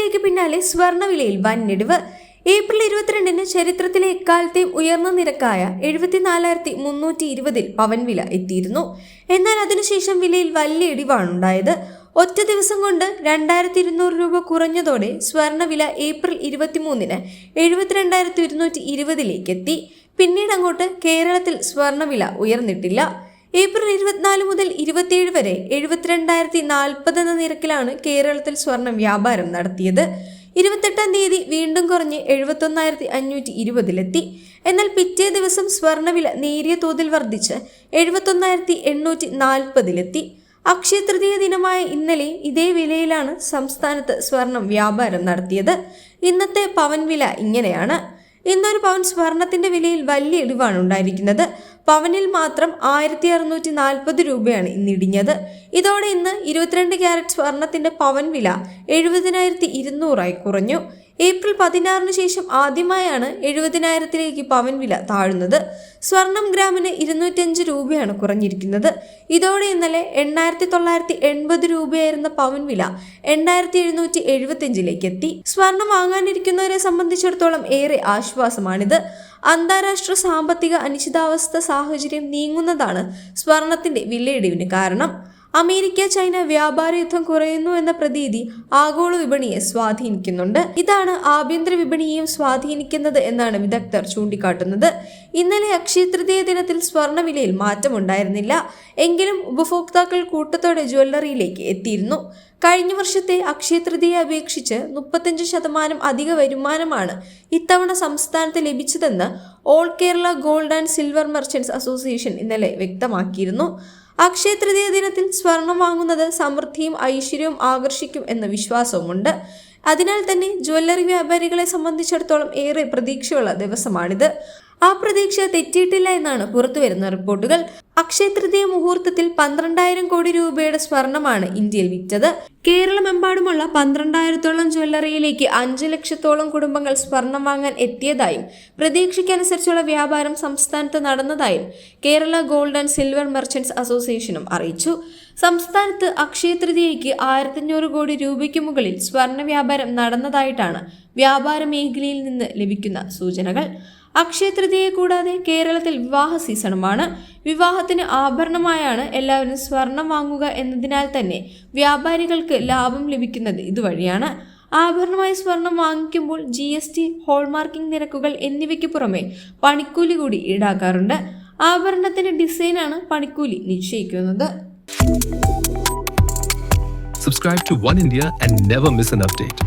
വെള്ളിക്ക് പിന്നാലെ സ്വർണ്ണവിലയിൽ വൻഇടിവ്. ഏപ്രിൽ 22-ന് ചരിത്രത്തിലെ എക്കാലത്തെയും ഉയർന്ന നിരക്കായ 74,320 പവൻ വില എത്തിയിരുന്നു. എന്നാൽ അതിനുശേഷം വിലയിൽ വലിയ ഇടിവാണ് ഉണ്ടായത്. ഒറ്റ ദിവസം കൊണ്ട് 2,200 രൂപ കുറഞ്ഞതോടെ സ്വർണ്ണവില ഏപ്രിൽ 23-ന് 72,120 എത്തി. പിന്നീട് അങ്ങോട്ട് കേരളത്തിൽ സ്വർണ്ണവില ഉയർന്നിട്ടില്ല. ഏപ്രിൽ 24 മുതൽ 27 വരെ 72,040 എന്ന നിരക്കിലാണ് കേരളത്തിൽ സ്വർണം വ്യാപാരം നടത്തിയത്. 28-ാം തീയതി വീണ്ടും കുറഞ്ഞ് 71,520 എന്നാൽ പിറ്റേ ദിവസം സ്വർണ്ണവില നേരിയ തോതിൽ വർദ്ധിച്ച് 71,840 അക്ഷയ തൃതീയ ദിനമായ ഇന്നലെ ഇതേ വിലയിലാണ് സംസ്ഥാനത്ത് സ്വർണം വ്യാപാരം നടത്തിയത്. ഇന്നത്തെ പവൻ വില ഇങ്ങനെയാണ്. ഇന്നൊരു പവൻ സ്വർണത്തിന്റെ വിലയിൽ വലിയ ഇടിവാണ് ഉണ്ടായിരിക്കുന്നത്. പവനിൽ മാത്രം 1,640 രൂപയാണ് ഇന്നിടിഞ്ഞത്. ഇതോടെ ഇന്ന് 22 ക്യാരറ്റ് സ്വർണത്തിന്റെ പവൻ വില 70,200 കുറഞ്ഞു. ഏപ്രിൽ 16-ന് ശേഷം ആദ്യമായാണ് 70,000 പവൻ വില താഴുന്നത്. സ്വർണം ഗ്രാമിന് 205 രൂപയാണ് കുറഞ്ഞിരിക്കുന്നത്. ഇതോടെ ഇന്നലെ 8,980 രൂപയായിരുന്ന പവൻ വില 8,775 എത്തി. സ്വർണം വാങ്ങാനിരിക്കുന്നവരെ സംബന്ധിച്ചിടത്തോളം ഏറെ ആശ്വാസമാണിത്. അന്താരാഷ്ട്ര സാമ്പത്തിക അനിശ്ചിതാവസ്ഥ സാഹചര്യം നീങ്ങുന്നതാണ് സ്വർണത്തിന്റെ വിലയിടിവിന് കാരണം. അമേരിക്ക ചൈന വ്യാപാര യുദ്ധം കുറയുന്നു എന്ന പ്രതീതി ആഗോള വിപണിയെ സ്വാധീനിക്കുന്നുണ്ട്. ഇതാണ് ആഭ്യന്തര വിപണിയെയും സ്വാധീനിക്കുന്നത് എന്നാണ് വിദഗ്ധർ ചൂണ്ടിക്കാട്ടുന്നത്. ഇന്നലെ അക്ഷയ തൃതീയ ദിനത്തിൽ സ്വർണ്ണവിലയിൽ മാറ്റമുണ്ടായിരുന്നില്ല. എങ്കിലും ഉപഭോക്താക്കൾ കൂട്ടത്തോടെ ജ്വല്ലറിയിലേക്ക് എത്തിയിരുന്നു. കഴിഞ്ഞ വർഷത്തെ അക്ഷയ തൃതീയെ അപേക്ഷിച്ച് 35% അധിക വരുമാനമാണ് ഇത്തവണ സംസ്ഥാനത്ത് ലഭിച്ചതെന്ന് all Kerala gold and silver merchants association ഇന്നലെ വ്യക്തമാക്കിയിരുന്നു. അക്ഷയ തൃതീയ ദിനത്തിൽ സ്വർണം വാങ്ങുന്നത് സമൃദ്ധിയും ഐശ്വര്യവും ആകർഷിക്കും എന്ന വിശ്വാസവുമുണ്ട്. അതിനാൽ തന്നെ ജ്വല്ലറി വ്യാപാരികളെ സംബന്ധിച്ചിടത്തോളം ഏറെ പ്രതീക്ഷയുള്ള ദിവസമാണിത്. ആ പ്രതീക്ഷ തെറ്റിയിട്ടില്ല എന്നാണ് പുറത്തുവരുന്ന റിപ്പോർട്ടുകൾ. അക്ഷയ തൃതീയ മുഹൂർത്തത്തിൽ 12,000 കോടി രൂപയുടെ സ്വർണമാണ് ഇന്ത്യയിൽ വിറ്റത്. കേരളമെമ്പാടുമുള്ള 12,000-ഓളം ജ്വല്ലറിയിലേക്ക് 5 ലക്ഷത്തോളം കുടുംബങ്ങൾ സ്വർണം വാങ്ങാൻ എത്തിയതായും പ്രതീക്ഷയ്ക്കനുസരിച്ചുള്ള വ്യാപാരം സംസ്ഥാനത്ത് നടന്നതായും Kerala gold and silver merchants അസോസിയേഷനും അറിയിച്ചു. സംസ്ഥാനത്ത് അക്ഷയ തൃതീയയ്ക്ക് 1,500 കോടി രൂപയ്ക്ക് മുകളിൽ സ്വർണ്ണ വ്യാപാരം നടന്നതായിട്ടാണ് വ്യാപാര മേഖലയിൽ നിന്ന് ലഭിക്കുന്ന സൂചനകൾ. അക്ഷയ തൃതീയയെ കൂടാതെ കേരളത്തിൽ വിവാഹ സീസണുമാണ്. വിവാഹത്തിന് ആഭരണമായാണ് എല്ലാവരും സ്വർണം വാങ്ങുക എന്നതിനാൽ തന്നെ വ്യാപാരികൾക്ക് ലാഭം ലഭിക്കുന്നത് ഇതുവഴിയാണ്. ആഭരണമായി സ്വർണം വാങ്ങിക്കുമ്പോൾ GST, ഹോൾമാർക്കിംഗ് നിരക്കുകൾ എന്നിവയ്ക്ക് പുറമെ പണിക്കൂലി കൂടി ഈടാക്കാറുണ്ട്. ആഭരണത്തിന്റെ ഡിസൈനാണ് പണിക്കൂലി നിശ്ചയിക്കുന്നത്. Subscribe to One India and never miss an update.